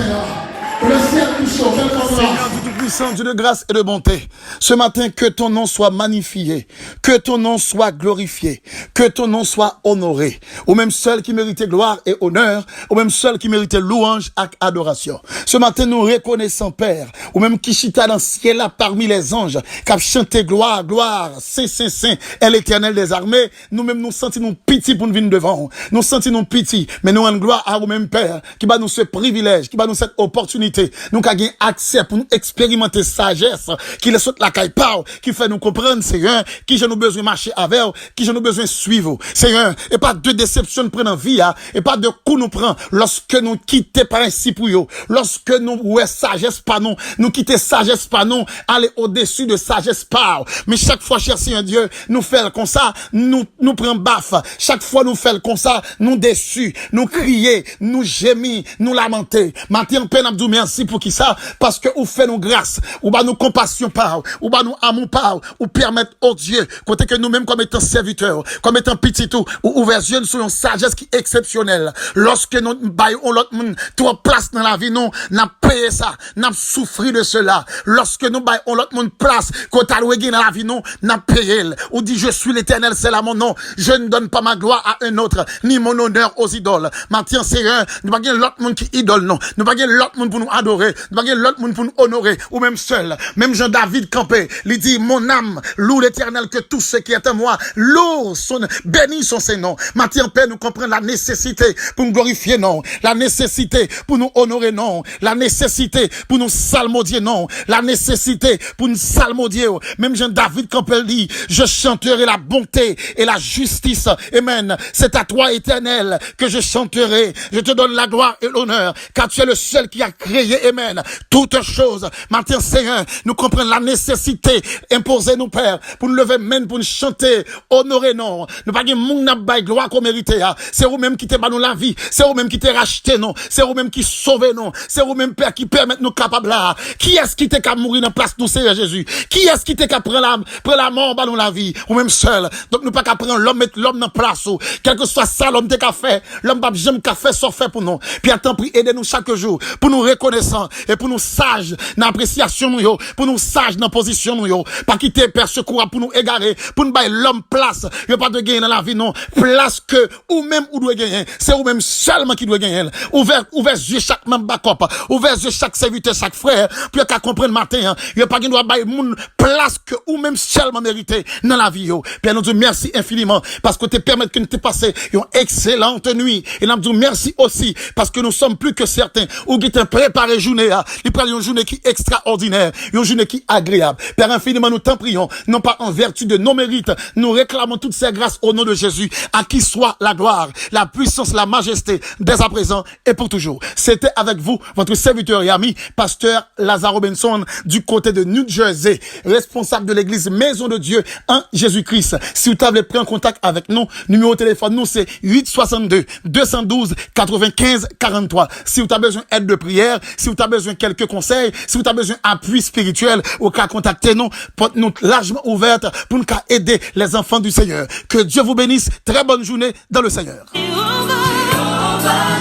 le ciel touche au fait comme ça. Tout-Puissant, Dieu de grâce et de bonté, ce matin, que ton nom soit magnifié, que ton nom soit glorifié, que ton nom soit honoré, au même seul qui méritait gloire et honneur, au même seul qui méritait louange et adoration. Ce matin, nous reconnaissons, Père, au même qui chita dans le ciel là parmi les anges, qui a chanté gloire, gloire, saint, saint, saint, est l'Éternel des armées. Nous-mêmes, nous sentons nous pitié pour nous venir devant. Nous sentons nous pitié, mais nous en gloire à vous-même, Père, qui va nous ce privilège, qui va nous cette opportunité, nous qui avons accès pour nous expérimenter sagesse, qui les saute la caille parle, qui fait nous comprendre, Seigneur, qui j'ai nous besoin de marcher avec, qui j'ai nous besoin de suivre, Seigneur, et pas de déception nous prenons en vie, et pas de coup nous prend lorsque nous quittons par ainsi pour eux, lorsque nous, ouais, sagesse pas nous quittons sagesse pas nous, aller au-dessus de sagesse pas, mais chaque fois, cher Seigneur Dieu, nous faisons comme ça, nous prenons baffe, chaque fois nous faisons comme ça, nous déçus, nous crier, nous gémir, nous lamenter, matin, peine abdou, merci pour qui ça, parce que vous faites nous grâce, ou bah nous compassion par, ou bah nous amour par, ou permettre au Dieu, côté que nous-mêmes comme étant serviteurs, comme étant petits tout, ou ouvert yeux sur une sagesse qui est exceptionnelle. Lorsque nous baillons l'autre monde, trop place dans la vie, nous, n'a payé ça, n'a souffri de cela. Lorsque nous baillons l'autre monde place, quand à l'ouégui dans la vie, nous, n'a payé. Ou dit, je suis l'Éternel, c'est là mon nom. Je ne donne pas ma gloire à un autre, ni mon honneur aux idoles. Maintenant, c'est rien, nous pas l'autre monde qui idole, non. Nous pas l'autre monde pour nous adorer, nous pas l'autre monde pour nous honorer, ou même seul. Même Jean-David campé, il dit, mon âme, loue l'Éternel, que tout ce qui est à moi, loue son, bénis son Seigneur. Maintenant, Père, nous comprenons la nécessité pour nous glorifier, non. La nécessité pour nous honorer, non. La nécessité pour nous salmodier, non. La nécessité pour nous salmodier. Même Jean-David campé dit, je chanterai la bonté et la justice. Amen. C'est à toi, Éternel, que je chanterai. Je te donne la gloire et l'honneur, car tu es le seul qui a créé, amen, toutes choses. Maintenant, Seigneur, nous comprenons la nécessité imposée, nous, Père, pour nous lever même, pour nous chanter, honorer, non. Nous pas dire, moun n'a pas gloire qu'on mérite, c'est vous-même qui t'es nous la vie, c'est vous-même qui t'es racheté, non. C'est vous-même qui sauve, non. C'est vous-même, Père, qui permet nous capables là. Qui est-ce qui t'est qu'à mourir dans place, nous, Seigneur Jésus? Qui est-ce qui t'est qu'à prendre la mort, bah, nous la vie? Ou même seul. Donc, nous pas qu'à prendre l'homme, mettre l'homme dans place, ou, quel que soit ça, l'homme t'es qu'à faire, l'homme pas j'aime qu'à faire, sauf fait pour nous. Puis, attends, prie, aidez-nous chaque jour, pour nous reconnaissants, et pour nous sages, n'apprécier appréciation nous yo, pour nous sages dans position nous yo, pas quitter père secours pour nous égarer, pour nous bailler l'homme place, yo pas de gagner dans la vie non, place que ou même ou doit gagner, c'est ou même seulement qui doit gagner. Ouvert yeux chaque membre backup, ouvert yeux chaque serviteur, chaque frère, pour qu'à comprendre matin, yo pas qui doit bailler moun place que ou même seulement mérité dans la vie yo. Père nous dit merci infiniment parce que tu permets que nous te passer une excellente nuit et nous dit merci aussi parce que nous sommes plus que certains ou qui t'ont préparé journée, il prend une journée qui est extraordinaire, une journée qui est agréable. Père infiniment, nous t'en prions, non pas en vertu de nos mérites, nous réclamons toutes ces grâces au nom de Jésus, à qui soit la gloire, la puissance, la majesté, dès à présent et pour toujours. C'était avec vous, votre serviteur et ami, pasteur Lazare Robinson, du côté de New Jersey, responsable de l'église Maison de Dieu en Jésus-Christ. Si vous voulez prendre contact avec nous, numéro de téléphone, nous c'est 862-212-95-43. Si vous avez besoin d'aide de prière, si vous avez besoin de quelques conseils, si vous avez besoin d'appui spirituel, au cas contactez nous, porte nous largement ouverte pour nous aider les enfants du Seigneur. Que Dieu vous bénisse. Très bonne journée dans le Seigneur. Jéhovah,